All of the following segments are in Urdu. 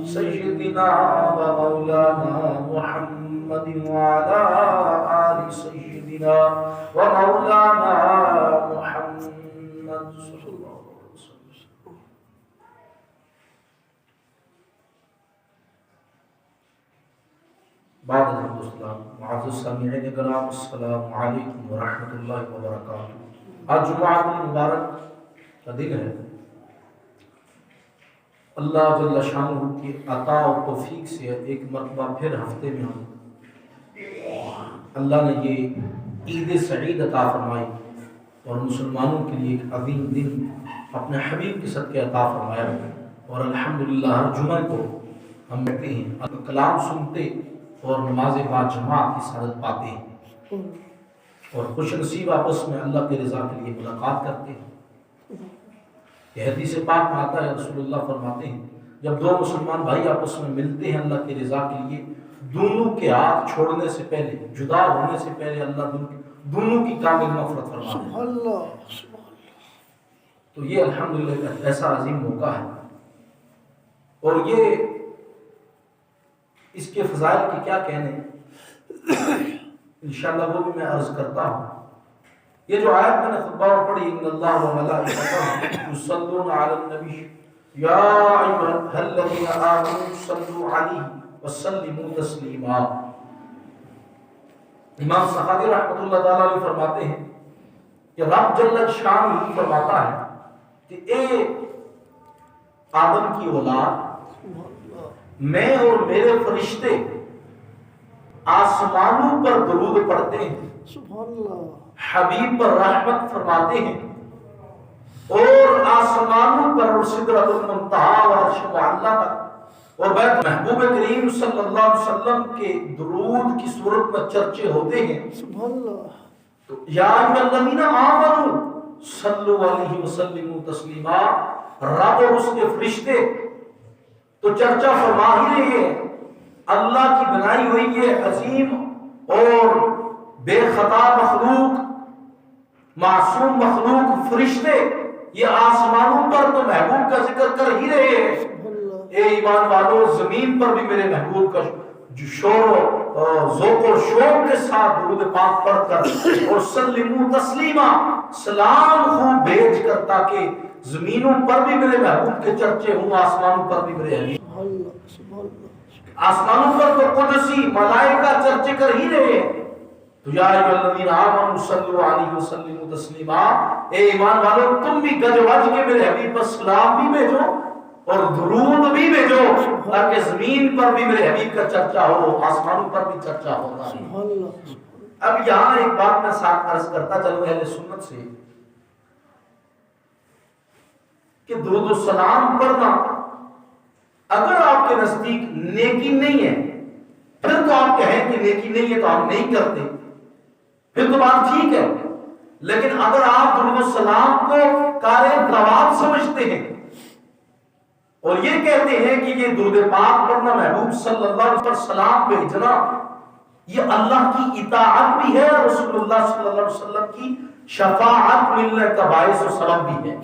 سيدنا ومولانا محمد وعلى آل سيدنا ومولانا محمد صلى الله عليه وسلم. بعد الحمد لله معزز سامعین کرام، السلام علیکم ورحمۃ اللہ وبرکاتہ. آج جمعہ مبارک کا دن ہے. اللہ جل شانہ کی عطا و توفیق سے ایک مرتبہ پھر ہفتے میں ہم اللہ نے یہ عید سعید عطا فرمائی اور مسلمانوں کے لیے ایک عظیم دن اپنے حبیب کے صدقے عطا فرمایا. اور الحمدللہ ہر جمعہ کو ہم بیٹھتے ہیں، کلام سنتے اور نماز با جماعت کی سعادت پاتے ہیں اور خوش نصیب آپس میں اللہ کی رضا کے لیے ملاقات کرتے ہیں. یہ حدیث پاک میں آتا ہے، رسول اللہ فرماتے ہیں جب دو مسلمان بھائی آپس میں ملتے ہیں اللہ کی رضا کے لیے، دونوں کے ہاتھ چھوڑنے سے پہلے، جدا ہونے سے پہلے اللہ دونوں کی کامل مغفرت فرماتے ہیں. تو یہ الحمدللہ ایسا عظیم موقع ہے. اور یہ اس کے فضائل کی کیا کہنے، انشاءاللہ وہ بھی میں عرض کرتا ہوں. یہ جو آیت میں نے خطبہ میں پڑھی، ان اللہ و ملائکتہ یصلون علی النبی یا ایھا الذین آمنوا صلوا علیہ وسلموا تسلیما. امام سخاوی رحمۃ اللہ تعالی علیہ فرماتے ہیں کہ رب جل شانہ فرماتا ہے کہ اے آدم کی اولاد، میں اور میرے فرشتے آسمانوں پر درود پڑھتے ہیں، حبیب پر رحمت فرماتے ہیں، اور آسمانوں پر سدرۃ المنتہا و عرش معلیٰ تک اور بیت محبوب کریم صلی اللہ علیہ وسلم کے درود کی صورت میں چرچے ہوتے ہیں. تو یا ایھا الذین آمنوا صلوا علیہ وسلموا تسلیما، رب اور اس کے فرشتے تو چرچا فرما ہی رہے ہیں. اللہ کی بنائی ہوئی یہ عظیم اور بے خطا مخلوق، معصوم مخلوق فرشتے یہ آسمانوں پر تو محبوب کا ذکر کر ہی رہے ہیں. اے ایمان والو، زمین پر بھی میرے محبوب کا شور و ذوق و شوق کے ساتھ درود پاک پڑھ کر اور سلموا تسلیما، سلام خوب بھیج کر، تاکہ زمینوں پر بھی میرے محبوب کے چرچے ہوں، آسمانوں پر بھی میرے حبیب. آسمانوں پر تو قدسی ملائکہ چرچے کر ہی رہے ہیں. تو یا ایھا الذین آمنوا صلوا علیہ وسلموا تسلیما، اے ایمان والو تم بھی گج وج کے میرے حبیب پر سلام بھی بھیجو اور درود بھی بھیجو، تاکہ زمین پر بھی میرے حبیب کا چرچا ہو، آسمانوں پر بھی چرچا ہوگا. اب یہاں ایک بات میں ساتھ عرض کرتا چلوں اہل سنت سے کہ درود و سلام پڑھنا اگر آپ کے نزدیک نیکی نہیں ہے، پھر تو آپ کہیں کہ نیکی نہیں ہے تو آپ نہیں کرتے، پھر تو بات ٹھیک ہے. لیکن اگر آپ درود و سلام کو کار ثواب سمجھتے ہیں اور یہ کہتے ہیں کہ یہ درود پاک پڑھنا، محبوب صلی اللہ علیہ وسلم سلام بھیجنا، یہ اللہ کی اطاعت بھی ہے، رسول اللہ صلی اللہ علیہ وسلم کی شفاعت ملنے کا باعث و سبب بھی ہے.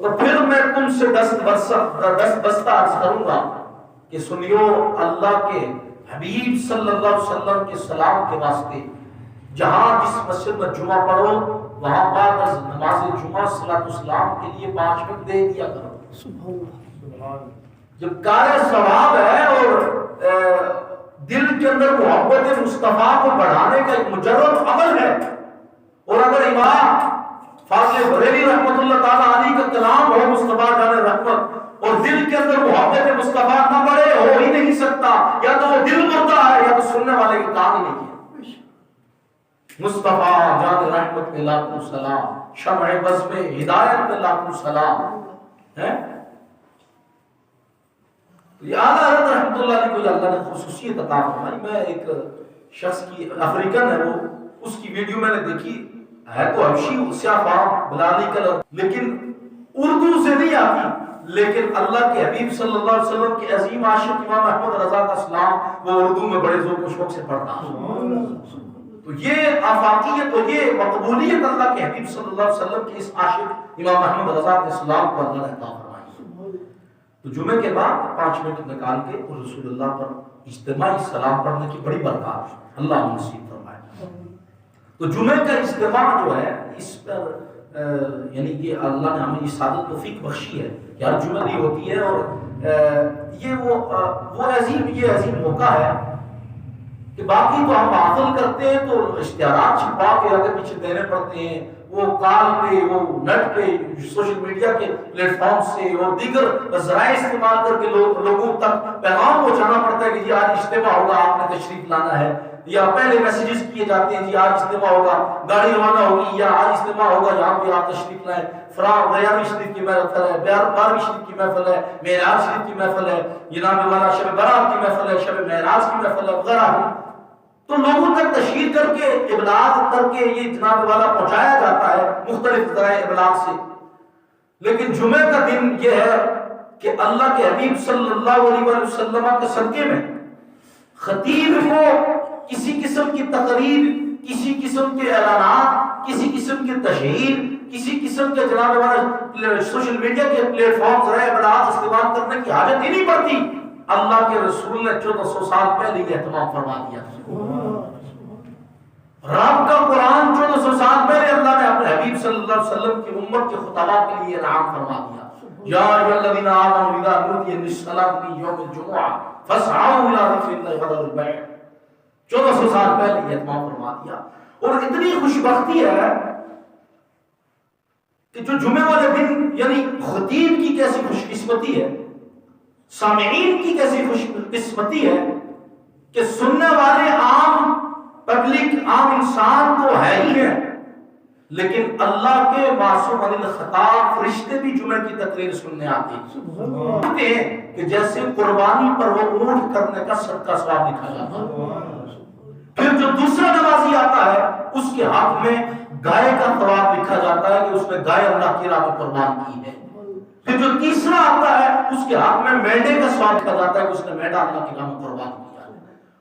تو پھر میں تم سے دست بستہ عرض کروں گا کہ سنیو، اللہ کے حبیب صلی اللہ علیہ وسلم کے سلام کے واسطے جہاں جس مسجد میں جمعہ پڑھو وہاں بعد از نماز جمعہ صلاۃ السلام کے لیے 5 منٹ دے دیا کرو. جب کار ثواب ہے اور دل کے اندر محبت مصطفیٰ کو بڑھانے کا ایک مجرد عمل ہے، اور اگر امام فاضل بریلوی رحمۃ اللہ تعالی علیہ کا کلام ہو مصطفیٰ جان رحمت اور دل کے اندر محبت مصطفیٰ نہ بڑھے، ہو ہی نہیں سکتا. یا تو وہ دل مردہ ہے یا تو سننے والے کی کام ہی نہیں کیا. مصطفیٰ جان رحمت میں لاکھوں سلام، شمع بز میں ہدایت میں لاکھوں سلام ہے. یہ اعلیٰ حضرت رحمۃ اللہ علیہ کو اللہ نے خصوصیت عطا فرمائی. میں ایک شخص کی افریقن ہے، وہ اس کی ویڈیو میں نے دیکھی، ہے تو حبشی سیاہ فام بلالی کلر، لیکن اردو سے نہیں آتی. لیکن اللہ کے حبیب صلی اللہ علیہ وسلم کے عظیم عاشق امام احمد رضا کا سلام وہ اردو میں بڑے ذوق و شوق سے پڑھتا. تو یہ آفاقیت اور یہ مقبولیت اللہ کے حبیب صلی اللہ علیہ وسلم کے اس عاشق امام احمد رضا کے سلام کو اللہ نے عطا فرمائی. تو جمعے کے بعد 5 منٹ نکال کے رسول اللہ پر اجتماعی سلام پڑھنے کی بڑی برکات اللہ نصیب فرمائے۔ تو جمعے کا اجتماع جو ہے اس پر یعنی کہ اللہ نے ہمیں سعادت توفیق بخشی ہے کہ ہر جمعہ دی ہوتی ہے، اور یہ عظیم موقع ہے کہ باقی تو ہم معطل کرتے ہیں تو اشتہارات چھپا کے آگے پیچھے دینے پڑتے ہیں، وہ کال پہ، وہ نیٹ پہ، سوشل میڈیا کے پلیٹ فارم سے اور دیگر ذرائع استعمال کر کے لوگوں تک پیغام پہنچانا پڑتا ہے کہ جی آج اجتماع ہوگا، آپ نے تشریف لانا ہے، یا پہلے میسیجز کیے جاتے ہیں جی آج اجتماع ہوگا، گاڑی روانہ ہوگی، یا آج اجتماع ہوگا یہاں پہ آپ تشریف لائیں، فلاں 11ویں شریف کی محفل ہے، 12ویں شریف کی محفل ہے، معراج شریف کی محفل ہے، جناب والا شب برات کی محفل ہے، شب معراج کی محفل ہے وغیرہ۔ تو لوگوں تک تشہیر کر کے ابلاغ کر کے یہ جناب والا پہنچایا جاتا ہے مختلف ذرائع ابلاغ سے، لیکن جمعہ کا دن یہ ہے کہ اللہ کے حبیب صلی اللہ علیہ وسلم کے صدقے میں خطیب کو کسی قسم کی تقریر، کسی قسم کے اعلانات، کسی قسم کی تشہیر، کسی قسم کے جناب والا سوشل میڈیا کے پلیٹ فارم ذرائع ابلاغ استعمال کرنے کی حاجت ہی نہیں پڑتی۔ اللہ کے رسول نے 1400 سال پہلے یہ اہتمام فرما دیا۔ رب کا قرآن 1400 سال پہلے اللہ نے اپنے حبیب صلی اللہ علیہ وسلم کی امت کے خطبات کے لیے انعام فرما دیا۔ یا ایھا الذین آمنوا اذا نودی للصلاۃ من یوم الجمعہ فاسعوا الی ذکر اللہ وذروا البیع۔ 1400 سال پہلے یہ اہتمام فرما دیا۔ اور اتنی خوش بختی ہے کہ جو جمعے والے دن یعنی خطیب کی کیسی خوش قسمتی ہے، سامعین کی کیسی خوش قسمتی ہے کہ سننے والے عام پبلک، عام انسان تو ہے ہی ہے، لیکن اللہ کے معصوم عن الخطا فرشتے بھی جمعے کی تقریر سننے آتے ہیں کہ جیسے قربانی پر وہ اونٹ کرنے کا صدقہ ثواب لکھا جاتا ہے۔ پھر جو دوسرا نمازی آتا ہے اس کے ہاتھ میں گائے کا ثواب لکھا جاتا ہے کہ اس نے گائے اللہ کی راہ میں قربان کی ہے۔ پھر جو تیسرا آتا ہے اس کے ہاتھ میں مینڈے کا ثواب لکھا جاتا ہے کہ اس نے مینڈا اللہ کی راہ میں قربان کیا ہے۔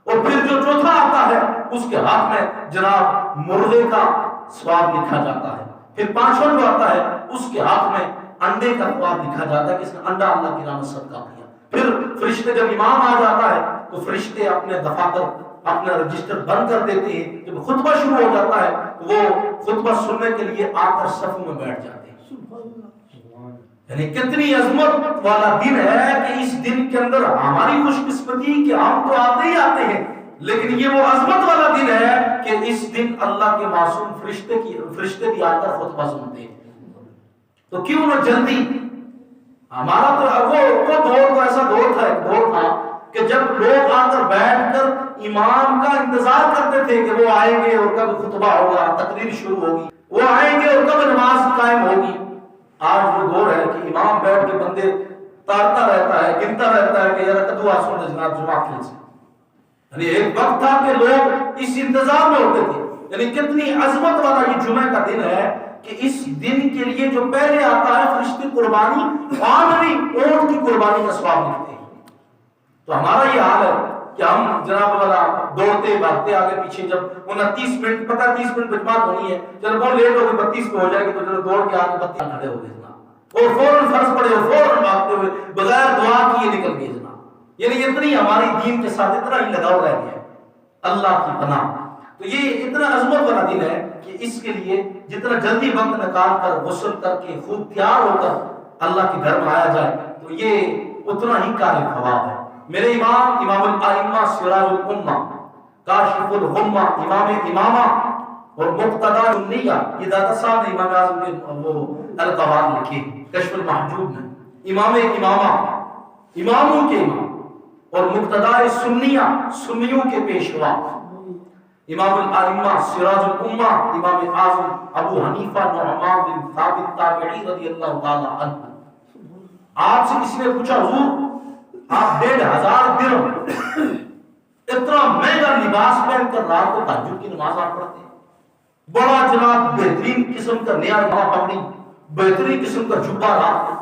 اور پھر جو چوتھا آتا ہے اس کے ہاتھ میں جناب مرغے کا ثواب لکھا جاتا ہے۔ پھر پانچواں جو آتا ہے اس کے ہاتھ میں انڈے کا ثواب لکھا جاتا ہے کہ اس نے انڈا اللہ کی راہ میں صدقہ کیا۔ پھر فرشتے جب امام آ جاتا ہے تو فرشتے اپنے دفاتر اپنا رجسٹر بند کر دیتے ہیں، جب خطبہ شروع ہو جاتا ہے وہ خطبہ سننے کے لیے آ کر صفوں میں بیٹھ جاتے ہیں۔ یعنی کتنی عظمت والا دن ہے کہ اس دن کے اندر ہماری خوش قسمتی کہ ہم تو آتے ہی آتے ہیں، لیکن یہ وہ عظمت والا دن ہے کہ اس دن اللہ کے معصوم فرشتے بھی آ کر خطبہ سنتے ہیں۔ تو کیوں نہ جلدی، ہمارا تو وہ دور تو ایسا دور تھا کہ جب لوگ آ کر بیٹھ کر امام کا انتظار کرتے تھے کہ وہ آئیں گے اور کب خطبہ ہوگا، تقریر شروع ہوگی، وہ آئیں گے اور کب نماز قائم ہوگی۔ آج وہ دور ہے کہ امام بیٹھ کے بندے تارتا رہتا ہے، گنتا رہتا ہے کہ یار کدو آسو نے جناب جماعت کھیل سے۔ یعنی ایک وقت تھا کہ لوگ اس انتظار میں ہوتے تھے۔ یعنی کتنی عظمت والا یہ جمعہ کا دن ہے کہ اس دن کے لیے جو پہلے آتا ہے فرشتے قربانی عامری اونٹ کی قربانی کا ثواب لکھتے ہیں۔ تو ہمارا یہ حال ہے کہ ہم جناب والا دوڑتے بھاگتے آگے پیچھے، جب 29 منٹ پتہ 30 منٹ جماعت ہونی ہے، چلو بہت لیٹ ہو گئی 32 پہ ہو جائے گی تو چلو دوڑ کے آگے 32 کھڑے ہو گئے جناب، اور فوراً فرض پڑے اور فوراً بھاگتے ہوئے بغیر دعا کیے نکل گئے جناب۔ یعنی اتنی ہماری دین کے ساتھ اتنا ہی لگاؤ رہ گیا ہے، اللہ کی پناہ۔ تو یہ اتنا عظمت والا دن ہے کہ اس کے لیے جتنا جلدی وقت نکال کر غسل کر کے خوب تیار ہو کر اللہ کے گھر میں آیا جائے تو یہ اتنا ہی کار ثواب ہے۔ میرے امام الائمہ سراج الامہ کاشف الغمہ امام امامہ اور مقتدی النیہ، یہ دادا صاحب نے امام اعظم کے وہ القواعد لکھے کشف المحجوب میں، امام امامہ اماموں کے امام اور مقتدی سنیہ سنیوں کے پیشوا، امام الائمہ سراج الامہ امام اعظم ابو حنیفہ نعمان بن ثابت تابعی رضی اللہ تعالی عنہ۔ آپ سے کسی نے پوچھا حضور آپ 1500 درہم اتنا مہنگا لباس پہن کر رات کو تہجد کی نماز آپ پڑھتے ہیں، بڑا جناب بہترین قسم کا نیا پگڑی، بہترین قسم کا جبہ رات کو۔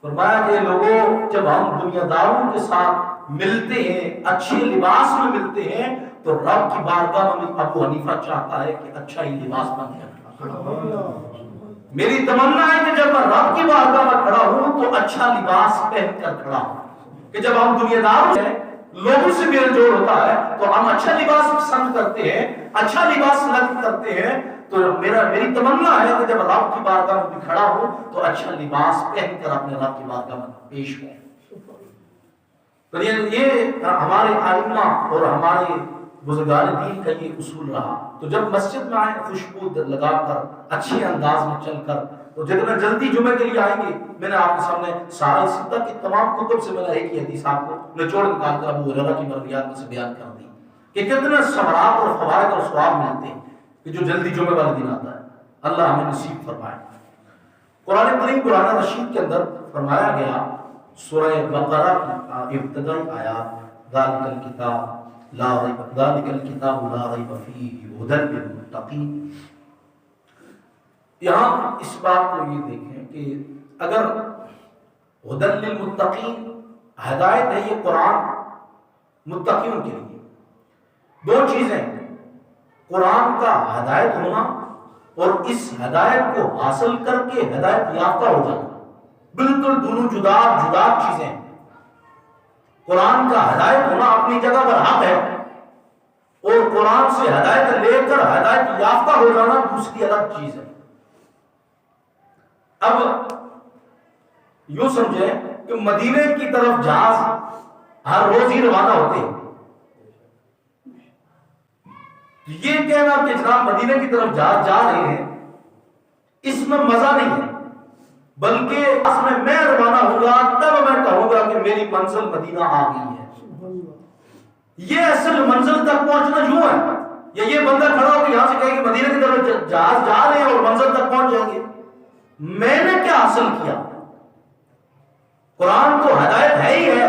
فرمایا کہ لوگوں جب ہم دنیا داروں کے ساتھ ملتے ہیں، اچھے لباس میں ملتے ہیں، تو رب کی بارگاہ میں ابو حنیفہ چاہتا ہے کہ اچھا ہی لباس پہن کر، میری تمنا ہے کہ جب میں رب کی بارگاہ میں کھڑا ہوں تو اچھا لباس پہن کر کھڑا ہوں، کہ جب ہم دنیا دار ہیں، لوگوں سے میل جوڑ ہوتا ہے تو ہم اچھا لباس پسند کرتے ہیں، اچھا لباس لگ کرتے ہیں، تو میری تمنا ہے کہ جب رب کی بارگاہ میں کھڑا ہوں تو اچھا لباس پہن کر اپنے رب کی بارگاہ میں پیش ہوں۔ تو یہ ہمارے ائمہ اور ہمارے بزرگان دین کا یہ اصول رہا۔ تو جب مسجد میں آئیں خوشبو لگا کر، اچھے انداز میں چل کر، تو جتنا جلدی جمعے کے لیے آئیں گے، میں نے آپ کے سامنے سارا ستہ کی تمام کتب سے میں نے ایک ہی حدیث آپ کو نچوڑ نکال کر ابو ہریرہ کی مرویات میں سے بیان کر دی کہ کتنے ثمرات اور فوائد اور ثواب ملتے ہیں کہ جو جلدی جمعے والے دن آتا ہے۔ اللہ ہمیں نصیب فرمائے۔ قرآن کریم قرآن رشید کے اندر فرمایا گیا سورہ بقرہ کی ابتدائی آیات، ذالک الکتاب لا ریب ذالک الکتاب لا ریب فیہ ھدی للمتقین۔ یہاں اس بات کو یہ دیکھیں کہ اگر ھدی للمتقین ہدایت ہے، یہ قرآن متقیوں کے لیے دو چیزیں، قرآن کا ہدایت ہونا اور اس ہدایت کو حاصل کر کے ہدایت یافتہ ہو جانا، بالکل دونوں جدا جدا چیزیں ہیں۔ قرآن کا ہدایت ہونا اپنی جگہ پر حق ہے، اور قرآن سے ہدایت لے کر ہدایت یافتہ ہو جانا دوسری الگ چیز ہے۔ اب یوں سمجھیں کہ مدینے کی طرف جہاز ہر روز ہی روانہ ہوتے ہیں، یہ کہنا کہ جناب مدینے کی طرف جہاز جا رہے ہیں، اس میں مزہ نہیں ہے، بلکہ اس میں روانہ ہوگا تب میں کہوں گا کہ میری منزل مدینہ آ گئی ہے۔ یہ اصل منزل تک پہنچنا یوں ہے، یا یہ بندہ کھڑا ہو کہ یہاں سے کہے کہ مدینہ کی طرف جہاز جا رہے ہیں اور منزل تک پہنچ جائیں گے، میں نے کیا حاصل کیا؟ قرآن تو ہدایت ہے ہی ہے،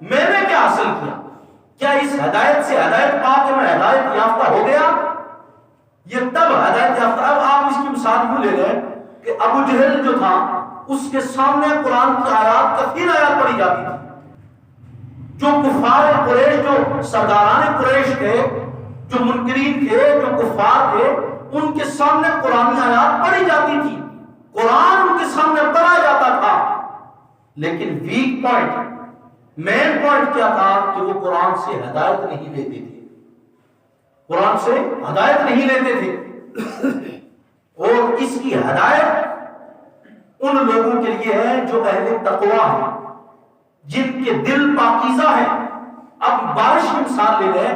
میں نے کیا حاصل کیا؟ کیا اس ہدایت سے ہدایت پا کے میں ہدایت یافتہ ہو گیا؟ یہ تب ہدایت یافتہ۔ اب آپ اس کی مثال یوں لے لیں کہ ابو جہل جو تھا اس کے سامنے قرآن کی آیات کثیر آیات پڑھی جاتی تھی، جو کفار قریش، جو سرداران قریش تھے، جو منکرین تھے، جو کفار تھے، ان کے سامنے قرآن آیات پڑھی جاتی تھی، قرآن ان کے سامنے پڑھا جاتا تھا، لیکن ویک پوائنٹ، مین پوائنٹ کیا تھا کہ وہ قرآن سے ہدایت نہیں لیتے تھے، قرآن سے ہدایت نہیں لیتے تھے۔ اور اس کی ہدایت ان لوگوں کے لیے ہے جو اہل تقویٰ ہیں، جن کے دل پاکیزہ ہیں۔ اب بارش کی مثال لے لیں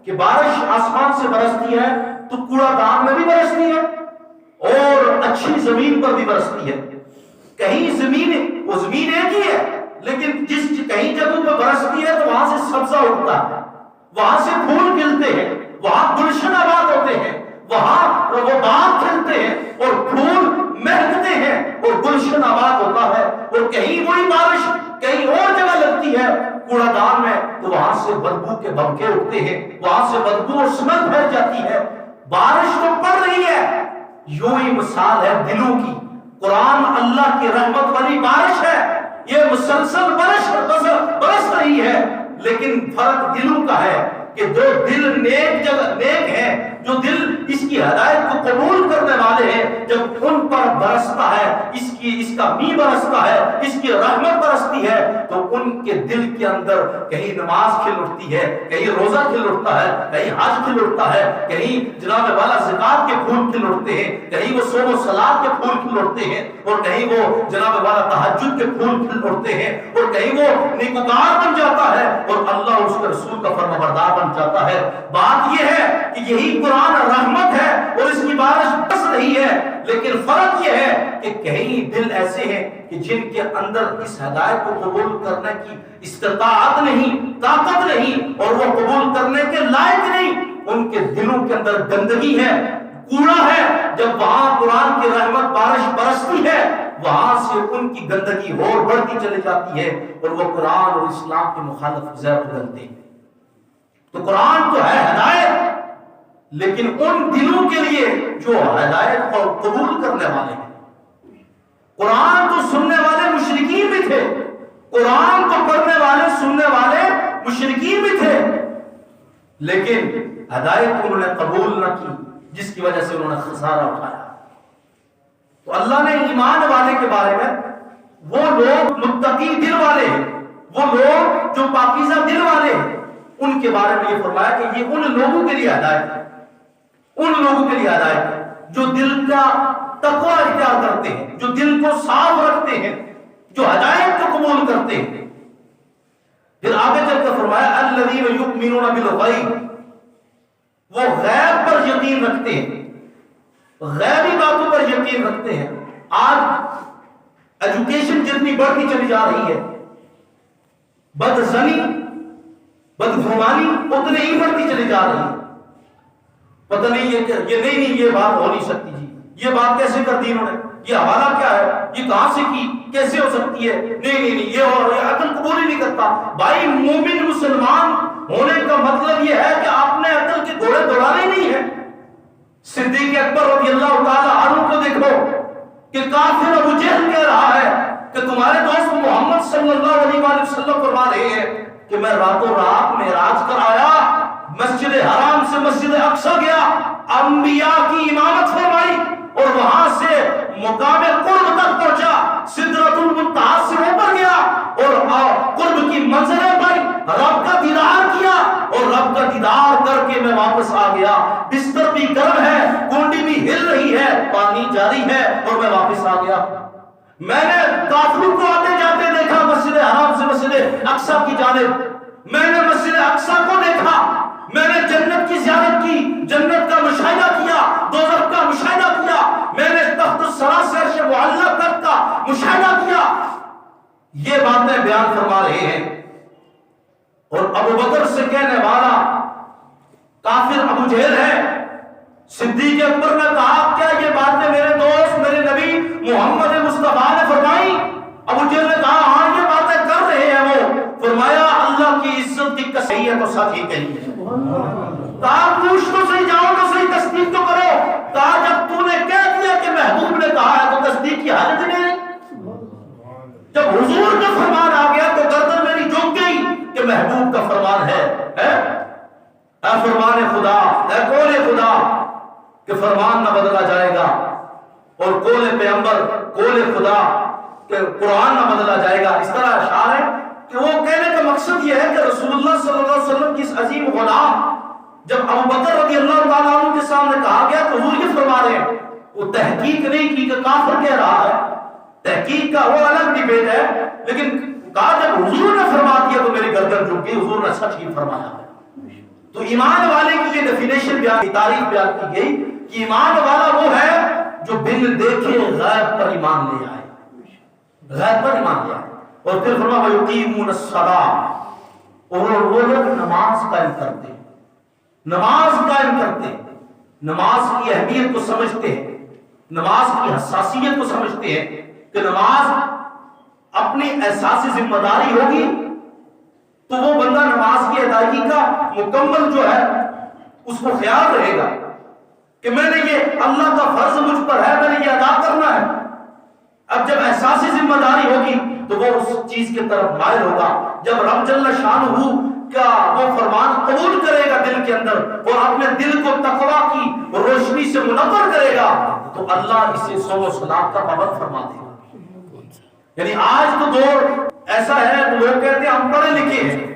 کہ بارش آسمان سے برستی ہے تو کوڑا دان میں بھی برستی ہے اور اچھی زمین پر بھی برستی ہے۔ کہیں زمین، وہ زمین ایک ہی ہے، لیکن کہیں جگہوں پہ برستی ہے تو وہاں سے سبزہ اگتا ہے، وہاں سے پھول کھلتے ہیں، وہاں گلشن آباد ہوتے ہیں، وہاں وہ باغ کھلتے ہیں اور پھول مہکتے ہیں اور گلشن آباد ہوتا ہے۔ اور کہیں وہی بارش کہیں اور جگہ لگتی ہے کوڑا دان میں تو وہاں سے بدبو کے بھبکے اٹھتے ہیں، وہاں سے بدبو اور سمت پھیل جاتی ہے۔ بارش تو پڑ رہی ہے، یوں ہی مثال ہے دلوں کی۔ قرآن اللہ کی رحمت والی بارش ہے، یہ مسلسل برس رہی ہے، لیکن فرق دلوں کا ہے کہ جو دل نیک ہے، جو دل اس کی ہدایت کو قبول کرنے والے ہیں، جب ان پر برستا ہے اس کا می برستا ہے، اس کی رحمت برستی ہے، تو ان کے دل کے اندر کہیں نماز کھل اٹھتی ہے، کہیں روزہ کھل اٹھتا ہے، کہیں حج کھل اٹھتا ہے، کہیں جناب والا زکات کے پھول کھل اٹھتے ہیں، کہیں وہ صوم و صلات کے پھول کھل اٹھتے ہیں، اور کہیں وہ جناب والا تہجد کے پھول کھل اٹھتے ہیں، اور کہیں وہ نیکوکار بن جاتا ہے اور اللہ اور اس کے رسول کا فرمانبردار بن جاتا ہے۔ بات یہ ہے کہ یہی قرآن رحمت ہے اور اس کی بارش برس رہی ہے، لیکن فرق یہ ہے کہ کہیں دل ایسے ہیں کہ جن کے اندر اس ہدایت کو قبول کرنے کی استطاعت نہیں، طاقت نہیں، اور وہ قبول کرنے کے لائق نہیں، ان کے دلوں کے اندر گندگی ہے، کوڑا ہے۔ جب وہاں قرآن کی رحمت بارش برستی ہے وہاں سے ان کی گندگی اور بڑھتی چلی جاتی ہے اور وہ قرآن اور اسلام کے مخالف زہر اگلتے ہیں۔ تو قرآن تو ہے ہدایت، لیکن ان دلوں کے لیے جو ہدایت کو قبول کرنے والے ہیں۔ قرآن تو سننے والے مشرکین بھی تھے، قرآن کو پڑھنے والے سننے والے مشرکین بھی تھے، لیکن ہدایت انہوں نے قبول نہ کی، جس کی وجہ سے انہوں نے خسارہ اٹھایا۔ تو اللہ نے ایمان والے کے بارے میں، وہ لوگ متقی دل والے، وہ لوگ جو پاکیزہ دل والے، ان کے بارے میں یہ فرمایا کہ یہ ان لوگوں کے لیے ہدایت ہے، ان لوگوں کے لیے ہدایت ہے جو دل کا تقوی اختیار کرتے ہیں، جو دل کو صاف رکھتے ہیں، جو ہدایت کو قبول کرتے ہیں۔ پھر آگے چل کر فرمایا الذین یؤمنون بالغیب، وہ غیب پر یقین رکھتے ہیں، غیبی باتوں پر یقین رکھتے ہیں۔ آج ایجوکیشن جتنی بڑھتی چلی جا رہی ہے، بدزنی بدگمانی اتنے ہی بڑھتی چلی جا رہی ہے۔ پتہ نہیں یہ نہیں یہ بات ہو نہیں سکتی جی، یہ بات کیسے کر دی انہوں نے، یہ حوالہ کیا ہے، یہ کہاں سے کی، کیسے ہو سکتی ہے، نہیں یہ عقل قبول ہی نہیں کرتا۔ بھائی مومن مسلمان ہونے کا مطلب یہ ہے کہ آپ نے عقل کے گھوڑے دوڑانے نہیں ہے۔ صدیق اکبر رضی اللہ تعالی عنہ کو دیکھو کہ کافر ابو جہل کہہ رہا ہے کہ تمہارے دوست محمد صلی اللہ علیہ وآلہ وسلم فرما رہے ہیں کہ میں راتوں رات معراج کر آیا، مسجد حرام سے مسجد اقصی گیا، انبیاء کی امامت فرمائی اور وہاں سے مقام قرب تک پہنچا، سدرۃ المنتہا سے اوپر گیا اور قرب کی منزلیں پائی، رب کا دیدار کیا اور رب کا دیدار کر کے میں واپس آ گیا، بستر بھی گرم ہے، کنڈی بھی ہل رہی ہے، پانی جاری ہے اور میں واپس آ گیا۔ میں نے کافروں کو آتے جاتے دیکھا مسجد حرام سے مسجد اقصی کی جانب، میں نے مسجد اقصی کو دیکھا، میں نے جنت کی زیارت کی، جنت کا مشاہدہ کیا، دوزخ کا مشاہدہ کیا، میں نے تخت الثری سے عرش معلی تک کا مشاہدہ کیا۔ یہ باتیں بیان فرما رہے ہیں اور ابو بکر سے کہنے والا کافر ابو جہل ہے۔ صدیق اکبر نے کہا کیا یہ باتیں میرے دوست میرے نبی محمد مصطفیٰ نے فرمائی؟ ابو جہل نے کہا ہاں یہ باتیں کر رہے ہیں وہ۔ فرمایا اللہ کی عزت کی قسم ہے تو سچ ہی کہی ہے۔ کہا پوچھ تو صحیح، جاؤ تو صحیح، تصدیق تو کرو۔ کہا جب تو نے کہہ دیا کہ محبوب نے کہا ہے تو تصدیق کی حالت نہیں۔ جب حضور کا فرمان آ گیا تو گردن میری جھک گئی کہ محبوب کا فرمان ہے۔ اے فرمان خدا، اے قول خدا کہ فرمان نہ بدلا جائے گا، اور قول پیغمبر قول خدا کہ قرآن نہ بدلا جائے گا۔ اس طرح اشعار ہے کہ وہ کہنے کا مقصد یہ ہے کہ رسول اللہ صلی اللہ علیہ وسلم کی اس عظیم غلام جب ابو بکر رضی اللہ تعالیٰ عنہ کے سامنے کہا گیا تو حضور یہ فرما رہے ہیں، وہ تحقیق نہیں کی کہ کافر کہہ رہا ہے، تحقیق کا وہ الگ ڈیبیٹ ہے، لیکن کہا جب حضور نے فرما دیا تو میری گردن جھک گئی، حضور نے سچ ہی فرمایا ہے۔ تو ایمان والے کی یہ ڈیفینیشن بیان کی، تعریف بیان کی گئی کہ ایمان والا وہ ہے جو بن دیکھے غیب پر ایمان لے آئے، غیب پر ایمان لے آئے۔ اور پھر فرمایا وَيُقِيمُونَ الصَّلَاةَ، اور وہ لوگ نماز قائم کرتے ہیں، نماز قائم کرتے ہیں، نماز کی اہمیت کو سمجھتے ہیں، نماز کی حساسیت کو سمجھتے ہیں کہ نماز اپنی احساسی ذمہ داری ہوگی تو وہ بندہ نماز کی ادائیگی کا مکمل جو ہے اس کو خیال رہے گا کہ میں نے یہ اللہ کا فرض مجھ پر ہے، میں نے یہ ادا کرنا ہے۔ اب جب احساسی ذمہ داری ہوگی تو وہ اس چیز کی طرف مائل ہوگا۔ جب رب جل شانہ کا وہ فرمان قبول کرے گا دل کے اندر اور اپنے دل کو تقویٰ کی روشنی سے منور کرے گا تو اللہ اسے صوم و صلات کا پابند فرما دے گا۔ یعنی آج تو دور ایسا ہے کہ لوگ کہتے ہیں ہم پڑھے لکھے ہیں،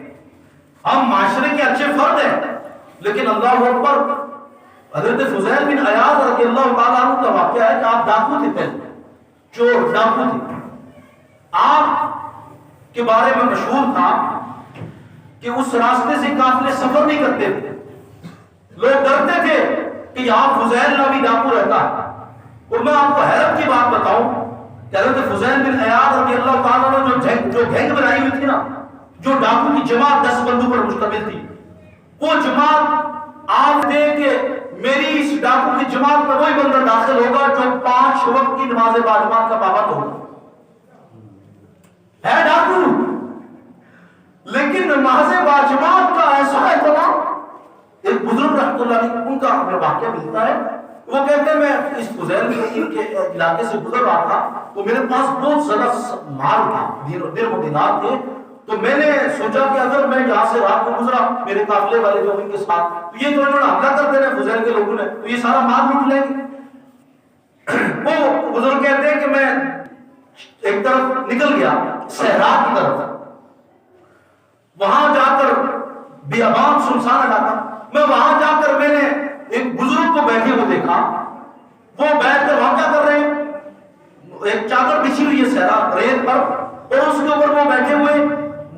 ہم معاشرے کے اچھے فرد ہیں، لیکن اللہ اکبر، حضرت فضیل بن عیاض رضی اللہ تعالیٰ عنہ کا واقعہ ہے کہ آپ ڈاکو تھے، پہلے چور ڈاکو تھے۔ آپ کے بارے میں مشہور تھا کہ اس راستے سے قافلے سفر نہیں کرتے تھے، لوگ ڈرتے تھے کہ یہاں فضیل نامی ڈاکو رہتا ہے۔ اور میں آپ کو حیرت کی بات بتاؤں کہ حضرت فضیل بن عیاض رضی اللہ تعالیٰ عنہ جو گینگ بنائی ہوئی تھی نا، جو ڈاکو کی جماعت 10 بندوں پر مشتمل تھی، وہ جماعت آپ دے کہ میری اس ڈاکو کی جماعت میں وہی بندہ داخل ہوگا جو 5 وقت کی نماز باجماعت کا پابند ہوگا۔ ہے ڈاکو، لیکن نماز باجماعت کا ایسا اہتمام۔ ایک بزرگ رحمۃ اللہ علیہ ان کا ہمیں واقعہ ملتا ہے، وہ کہتے ہیں میں اس فضیل کے علاقے سے گزر رہا تھا تو میرے پاس بہت زیادہ مال تھا، درہم و دینار تھے، تو میں نے سوچا کہ اگر میں یہاں سے رات کو گزرا میرے قافلے والے جو ان کے ساتھ تو یہ تو انہوں نے حملہ کر دینا فضیل کے لوگوں نے، تو یہ سارا مال لوٹ لیں گے۔ وہ بزرگ کہتے ہیں کہ میں ایک طرف نکل گیا صحرا کی طرف، وہاں جا کر بیابان سنسان علاقہ، میں وہاں جا کر میں نے ایک بزرگ کو بیٹھے ہوئے دیکھا، وہ بیٹھ کر وہاں کیا کر رہے ہیں، ایک چادر بچھی ہوئی ہے صحرا ریت پر، اور اس کے اوپر وہ بیٹھے ہوئے،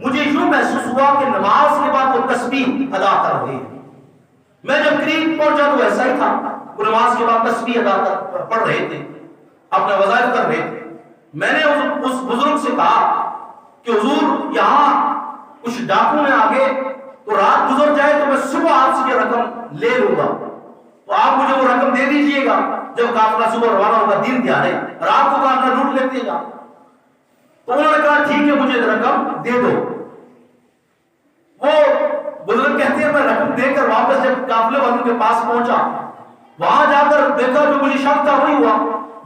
مجھے یوں محسوس ہوا کہ نماز کے بعد وہ تسبیح ادا کر رہے ہیں۔ میں جب قریب پہنچا تو ایسا ہی تھا، وہ نماز کے بعد تسبیح ادا کر پڑھ رہے تھے، اپنا وظائف کر رہے تھے۔ میں نے اس بزرگ سے کہا کہ حضور یہاں کچھ ڈاکو میں آگے، تو رات گزر جائے تو میں صبح آپ سے یہ رقم لے لوں گا، تو آپ مجھے وہ رقم دے دیجئے گا، جب قافلہ صبح روانہ ہوگا دن دیہڑے، رات کو قافلہ لوٹ لیتے گا۔ تو انہوں نے کہا ٹھیک ہے مجھے رقم دے دو۔ وہ بزرگ کہتے ہیں میں رقم دے کر واپس جب قافلے والوں کے پاس پہنچا، وہاں جا کر دیکھا جو مجھے شک تھا وہی ہوا،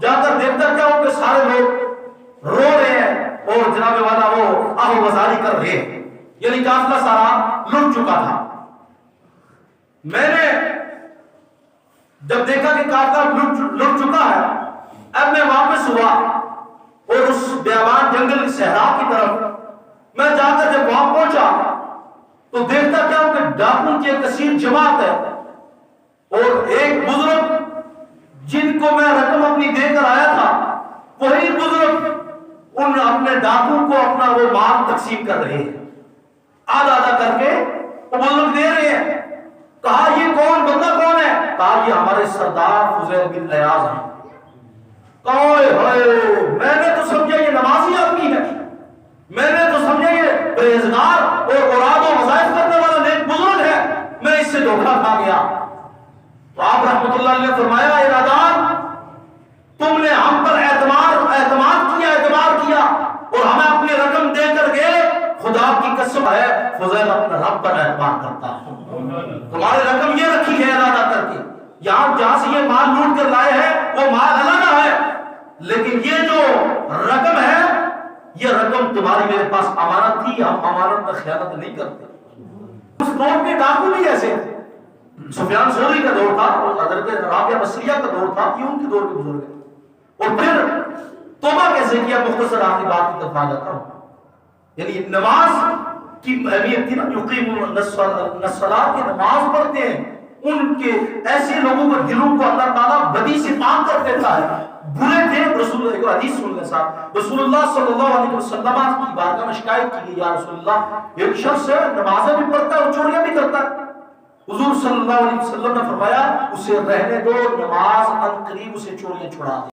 جا کر دیکھتا کیا ہو کہ سارے لوگ رو رہے ہیں اور جناب والا وہ آہو وزاری کر رہے ہیں، یعنی قافلہ سارا لٹ چکا تھا۔ میں نے جب دیکھا کہ قافلہ لٹ چکا ہے، اب میں واپس ہوا اور اس بیابان جنگل صحرا کی طرف میں جا کر جب وہاں پہنچا تو دیکھتا کیا ہوں کہ ڈاکوں کی ایک کثیر جماعت ہے، اور ایک بزرگ جن کو میں رقم اپنی دے کر آیا تھا، وہی بزرگ ان اپنے ڈاکوں کو اپنا وہ مال تقسیم کر رہے ہیں، آدھا آدھا کر کے وہ بزرگ دے رہے ہیں۔ کہا یہ کون بندہ کون ہے؟ کہا یہ ہمارے سردار فضیل بن ایاز ہیں۔ میں نے تو سمجھا یہ نمازی آدمی ہے، میں نے تو سمجھا یہ پرہیزگار اور اوراد و وظائف کرنے والا نیک بزرگ ہے، میں اس سے دھوکہ کھا گیا۔ تو آپ رحمۃ اللہ علیہ نے فرمایا اے نادان، تم نے ہم پر اعتماد کیا اور ہمیں اپنی رقم دے کر گئے، خدا کی قسم ہے فضیل اپنے رب پر اعتماد کرتا ہے، تمہاری رقم یہ رکھی ہے ارادہ کر کے، جہاں سے یہ مال لوٹ کر لائے ہیں وہ مال الگ ہے، لیکن یہ جو رقم ہے یہ رقم تمہاری میرے پاس امانت تھی، ہم امانت میں خیانت نہیں کرتے۔ اس دور کے ڈاکو بھی ایسے تھے، سفیان ثوری کا دور تھا اور حضرت رابعہ بصریہ کا دور تھا، یہ ان کے دور کے بزرگ ہیں۔ اور پھر توبہ کیسے کیا، مختصر آخری بات کی طرف آ جاتا ہوں، یعنی نماز کی اہمیت تھی نا، یقیمون الصلاۃ کی نماز پڑھتے ہیں، ان کے ایسے لوگوں کو دلوں کو اللہ تعالیٰ بدی سے پاک کر دیتا ہے۔ برے تھے، رسول اللہ کو حدیث سن لیں صاحب، رسول اللہ صلی اللہ علیہ وسلم کی بارگاہ میں شکایت کی گئی، یا رسول اللہ ایک شخص ہے نمازیں بھی پڑھتا ہے اور چوریاں بھی کرتا ہے۔ حضور صلی اللہ علیہ وسلم نے فرمایا اسے رہنے دو، نماز عنقریب اسے چوریاں چھڑا دے۔